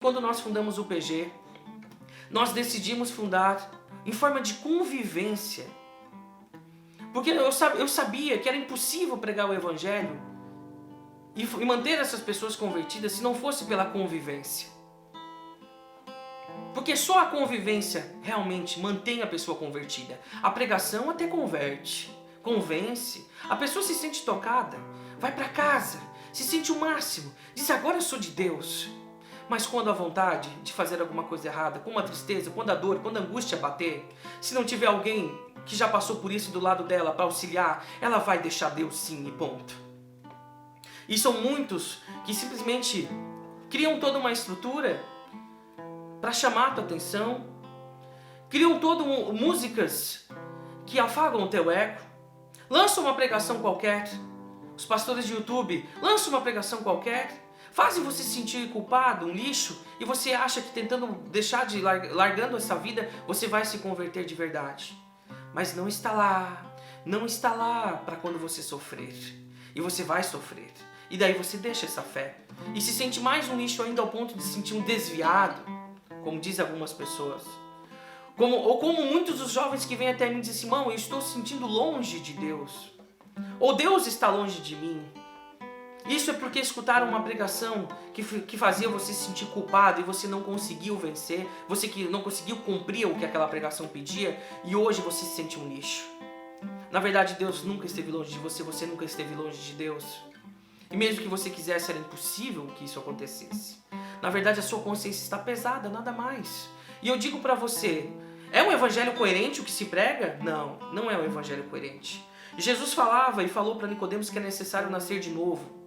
Quando nós fundamos o PG, nós decidimos fundar em forma de convivência. Porque eu sabia que era impossível pregar o Evangelho e manter essas pessoas convertidas se não fosse pela convivência. Porque só a convivência realmente mantém a pessoa convertida. A pregação até converte, convence. A pessoa se sente tocada, vai para casa, se sente o máximo, diz: agora eu sou de Deus. Mas quando a vontade de fazer alguma coisa errada, com uma tristeza, quando a dor, quando a angústia bater, se não tiver alguém que já passou por isso do lado dela para auxiliar, ela vai deixar Deus sim e ponto. E são muitos que simplesmente criam toda uma estrutura para chamar a tua atenção, criam músicas que afagam o teu ego, lançam uma pregação qualquer, os pastores de YouTube lançam uma pregação qualquer, fazem você se sentir culpado, um lixo, e você acha que tentando deixar de largando essa vida, você vai se converter de verdade. Mas não está lá para quando você sofrer. E você vai sofrer. E daí você deixa essa fé. E se sente mais um lixo ainda ao ponto de se sentir um desviado, como dizem algumas pessoas. Como muitos dos jovens que vêm até mim dizem: Simão, eu estou sentindo longe de Deus. Ou Deus está longe de mim. Isso é porque escutaram uma pregação que fazia você se sentir culpado e você não conseguiu vencer, você que não conseguiu cumprir o que aquela pregação pedia e hoje você se sente um lixo. Na verdade, Deus nunca esteve longe de você, você nunca esteve longe de Deus. E mesmo que você quisesse, era impossível que isso acontecesse. Na verdade, a sua consciência está pesada, nada mais. E eu digo para você, é um evangelho coerente o que se prega? Não, não é um evangelho coerente. Jesus falava e falou para Nicodemos que é necessário nascer de novo.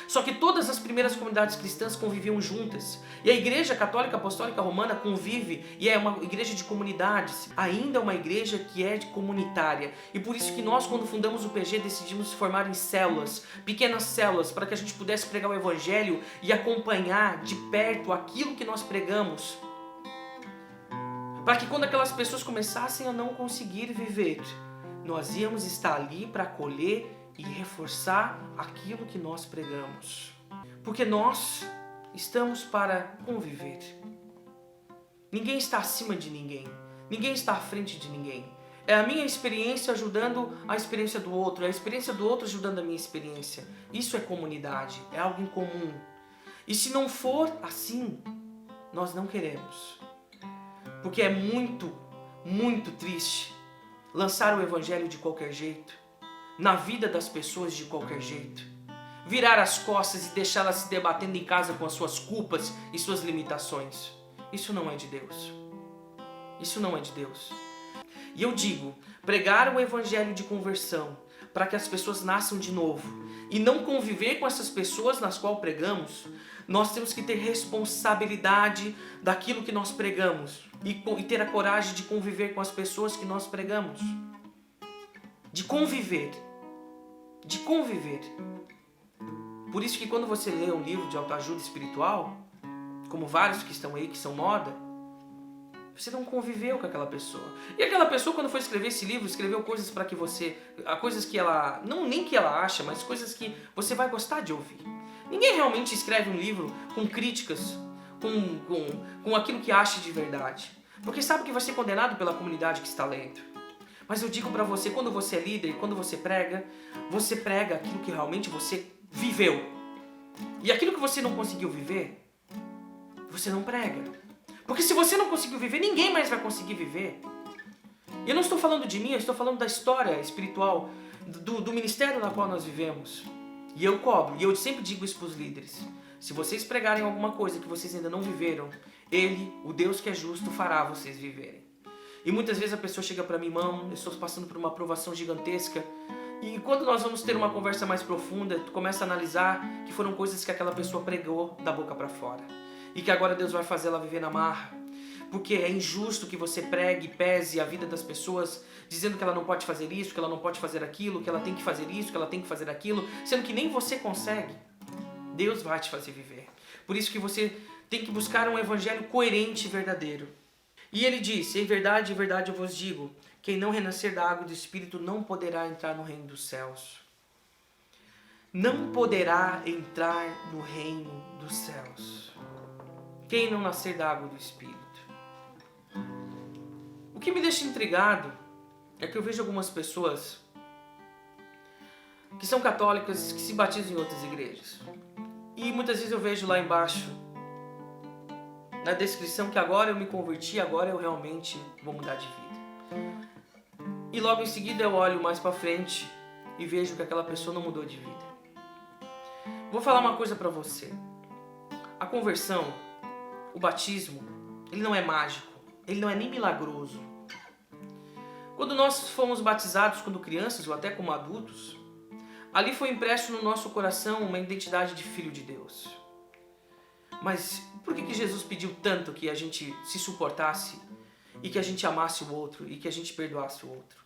Só que todas as primeiras comunidades cristãs conviviam juntas. E a Igreja Católica Apostólica Romana convive e é uma igreja de comunidades. Ainda é uma igreja que é comunitária. E por isso que nós, quando fundamos o PG, decidimos formar em células, pequenas células, para que a gente pudesse pregar o Evangelho e acompanhar de perto aquilo que nós pregamos. Para que quando aquelas pessoas começassem a não conseguir viver, nós íamos estar ali para acolher e reforçar aquilo que nós pregamos. Porque nós estamos para conviver. Ninguém está acima de ninguém. Ninguém está à frente de ninguém. É a minha experiência ajudando a experiência do outro. É a experiência do outro ajudando a minha experiência. Isso é comunidade. É algo em comum. E se não for assim, nós não queremos. Porque é muito, muito triste lançar o evangelho de qualquer jeito, na vida das pessoas de qualquer jeito, virar as costas e deixá-las se debatendo em casa com as suas culpas e suas limitações. Isso não é de Deus. Isso não é de Deus. E eu digo, pregar o evangelho de conversão para que as pessoas nasçam de novo e não conviver com essas pessoas nas quais pregamos, nós temos que ter responsabilidade daquilo que nós pregamos e ter a coragem de conviver com as pessoas que nós pregamos. De conviver. De conviver. Por isso que quando você lê um livro de autoajuda espiritual, como vários que estão aí, que são moda, você não conviveu com aquela pessoa. E aquela pessoa, quando foi escrever esse livro, escreveu coisas para que você... Coisas que ela... Não nem que ela acha, mas coisas que você vai gostar de ouvir. Ninguém realmente escreve um livro com críticas, com aquilo que acha de verdade. Porque sabe que vai ser condenado pela comunidade que está lendo. Mas eu digo para você, quando você é líder, quando você prega aquilo que realmente você viveu. E aquilo que você não conseguiu viver, você não prega. Porque se você não conseguiu viver, ninguém mais vai conseguir viver. E eu não estou falando de mim, eu estou falando da história espiritual, do ministério na qual nós vivemos. E eu cobro, e eu sempre digo isso para os líderes. Se vocês pregarem alguma coisa que vocês ainda não viveram, Ele, o Deus que é justo, fará vocês viverem. E muitas vezes a pessoa chega para mim: irmão, eu estou passando por uma provação gigantesca. E quando nós vamos ter uma conversa mais profunda, tu começa a analisar que foram coisas que aquela pessoa pregou da boca para fora. E que agora Deus vai fazer ela viver na marra. Porque é injusto que você pregue e pese a vida das pessoas, dizendo que ela não pode fazer isso, que ela não pode fazer aquilo, que ela tem que fazer isso, que ela tem que fazer aquilo, sendo que nem você consegue. Deus vai te fazer viver. Por isso que você tem que buscar um evangelho coerente e verdadeiro. E ele disse: em verdade eu vos digo, quem não renascer da água e do Espírito não poderá entrar no reino dos céus. Não poderá entrar no reino dos céus. quem não nascer da água do Espírito. O que me deixa intrigado é que eu vejo algumas pessoas que são católicas, que se batizam em outras igrejas. E muitas vezes eu vejo lá embaixo, na descrição, que agora eu me converti, agora eu realmente vou mudar de vida. E logo em seguida eu olho mais para frente e vejo que aquela pessoa não mudou de vida. Vou falar uma coisa para você. A conversão, o batismo, ele não é mágico, ele não é nem milagroso. Quando nós fomos batizados quando crianças ou até como adultos, ali foi impresso no nosso coração uma identidade de filho de Deus. Mas por que Jesus pediu tanto que a gente se suportasse e que a gente amasse o outro e que a gente perdoasse o outro?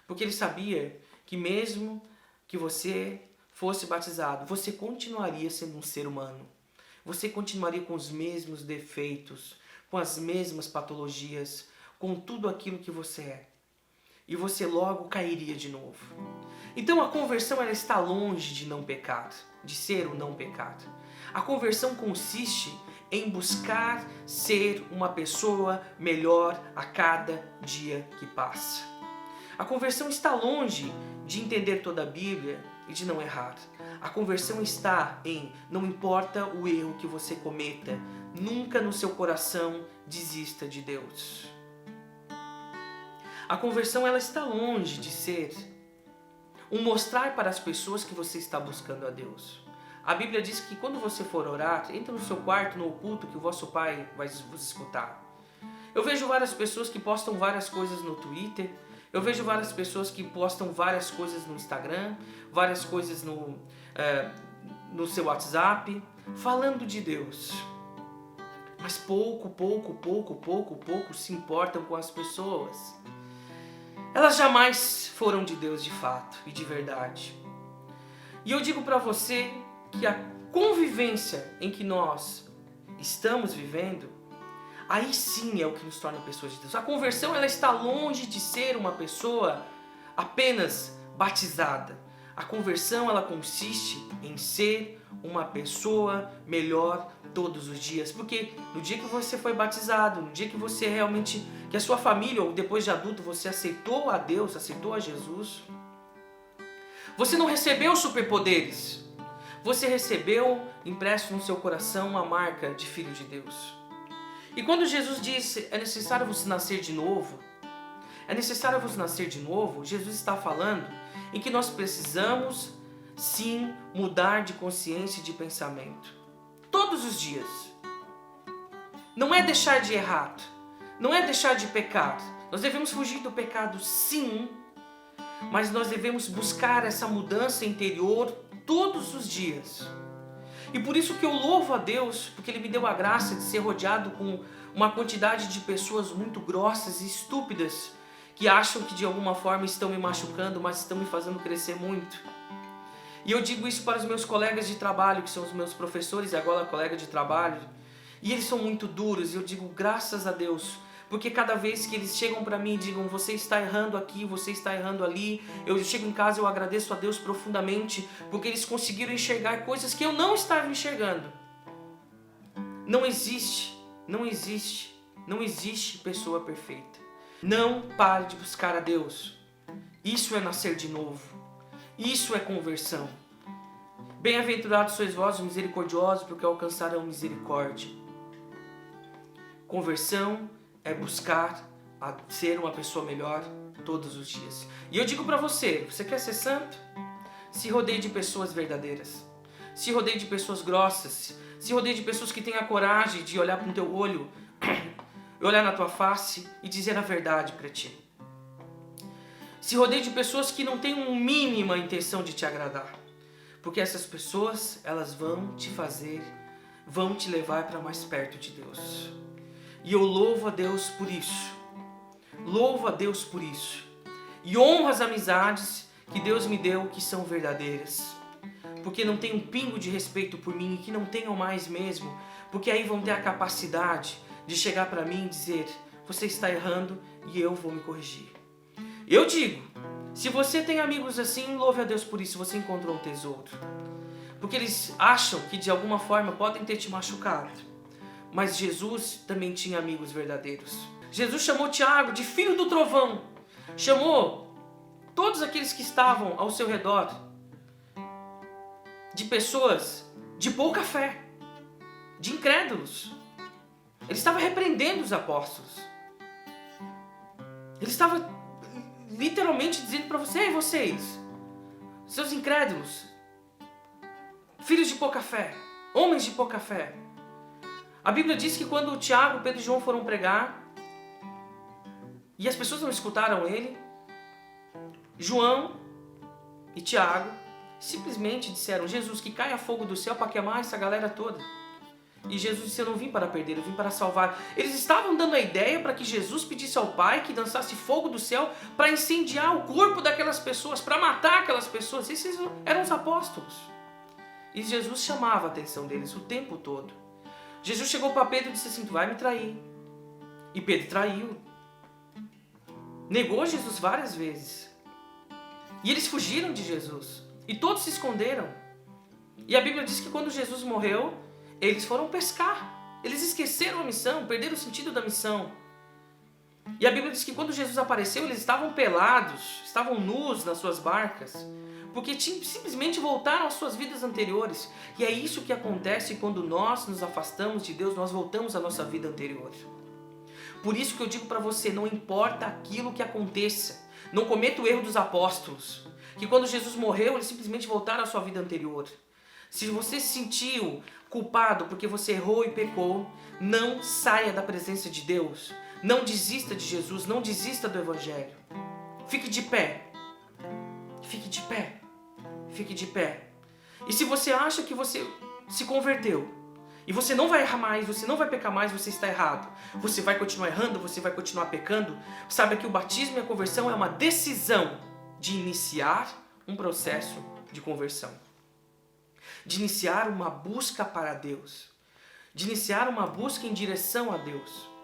Porque ele sabia que mesmo que você fosse batizado, você continuaria sendo um ser humano. Você continuaria com os mesmos defeitos, com as mesmas patologias, com tudo aquilo que você é. E você logo cairia de novo. Então a conversão, ela está longe de não pecar, de ser o não pecar. A conversão consiste em buscar ser uma pessoa melhor a cada dia que passa. A conversão está longe de entender toda a Bíblia e de não errar. A conversão está em, não importa o erro que você cometa, nunca no seu coração desista de Deus. A conversão, ela está longe de ser um mostrar para as pessoas que você está buscando a Deus. A Bíblia diz que quando você for orar, entra no seu quarto, no oculto, que o vosso Pai vai vos escutar. Eu vejo várias pessoas que postam várias coisas no Twitter, eu vejo várias pessoas que postam várias coisas no Instagram, várias coisas no seu WhatsApp, falando de Deus. Mas pouco se importam com as pessoas. Elas jamais foram de Deus de fato e de verdade. E eu digo para você que a convivência em que nós estamos vivendo, aí sim é o que nos torna pessoas de Deus. A conversão, ela está longe de ser uma pessoa apenas batizada. A conversão, ela consiste em ser uma pessoa melhor todos os dias. Porque no dia que você foi batizado, no dia que você realmente, que a sua família, ou depois de adulto, você aceitou a Deus, aceitou a Jesus, você não recebeu superpoderes. Você recebeu impresso no seu coração a marca de filho de Deus. E quando Jesus disse, é necessário você nascer de novo, Jesus está falando em que nós precisamos sim mudar de consciência e de pensamento. Todos os dias. Não é deixar de errar, não é deixar de pecar. Nós devemos fugir do pecado, sim, mas nós devemos buscar essa mudança interior todos os dias. E por isso que eu louvo a Deus, porque Ele me deu a graça de ser rodeado com uma quantidade de pessoas muito grossas e estúpidas, que acham que de alguma forma estão me machucando, mas estão me fazendo crescer muito. E eu digo isso para os meus colegas de trabalho, que são os meus professores e agora colega de trabalho, e eles são muito duros, e eu digo graças a Deus, porque cada vez que eles chegam para mim e digam, você está errando aqui, você está errando ali, eu chego em casa e eu agradeço a Deus profundamente, porque eles conseguiram enxergar coisas que eu não estava enxergando. Não existe pessoa perfeita. Não pare de buscar a Deus. Isso é nascer de novo. Isso é conversão. Bem-aventurados sois vós, misericordiosos, porque alcançarão misericórdia. Conversão é buscar a ser uma pessoa melhor todos os dias. E eu digo para você, você quer ser santo? Se rodeie de pessoas verdadeiras. Se rodeie de pessoas grossas. Se rodeie de pessoas que têm a coragem de olhar para o teu olho, olhar na tua face e dizer a verdade para ti. Se rodeie de pessoas que não têm uma mínima intenção de te agradar. Porque essas pessoas, elas vão te levar para mais perto de Deus. E eu louvo a Deus por isso. Louvo a Deus por isso. E honro as amizades que Deus me deu, que são verdadeiras. Porque não tem um pingo de respeito por mim, e que não tenham mais mesmo. Porque aí vão ter a capacidade de chegar para mim e dizer, você está errando e eu vou me corrigir. Eu digo, se você tem amigos assim, louve a Deus por isso, você encontrou um tesouro. Porque eles acham que de alguma forma podem ter te machucado. Mas Jesus também tinha amigos verdadeiros. Jesus chamou Tiago de filho do trovão. Chamou todos aqueles que estavam ao seu redor de pessoas de pouca fé, de incrédulos. Ele estava repreendendo os apóstolos. Ele estava literalmente dizendo para vocês, seus incrédulos, filhos de pouca fé, homens de pouca fé. A Bíblia diz que quando Tiago, Pedro e João foram pregar, e as pessoas não escutaram ele, João e Tiago simplesmente disseram: Jesus, que caia fogo do céu para queimar essa galera toda. E Jesus disse: eu não vim para perder, eu vim para salvar. Eles estavam dando a ideia para que Jesus pedisse ao Pai que dançasse fogo do céu para incendiar o corpo daquelas pessoas, para matar aquelas pessoas. Esses eram os apóstolos. E Jesus chamava a atenção deles o tempo todo. Jesus chegou para Pedro e disse assim: tu vai me trair. E Pedro traiu. Negou Jesus várias vezes. E eles fugiram de Jesus. E todos se esconderam. E a Bíblia diz que quando Jesus morreu, eles foram pescar. Eles esqueceram a missão, perderam o sentido da missão. E a Bíblia diz que quando Jesus apareceu, eles estavam pelados, estavam nus nas suas barcas, porque simplesmente voltaram às suas vidas anteriores. E é isso que acontece quando nós nos afastamos de Deus, nós voltamos à nossa vida anterior. Por isso que eu digo para você, não importa aquilo que aconteça, não cometa o erro dos apóstolos, que quando Jesus morreu, eles simplesmente voltaram à sua vida anterior. Se você se sentiu culpado porque você errou e pecou, não saia da presença de Deus. Não desista de Jesus, não desista do Evangelho. Fique de pé. Fique de pé. Fique de pé. E se você acha que você se converteu, e você não vai errar mais, você não vai pecar mais, você está errado. Você vai continuar errando, você vai continuar pecando. Saiba que o batismo e a conversão é uma decisão de iniciar um processo de conversão. De iniciar uma busca para Deus. De iniciar uma busca em direção a Deus.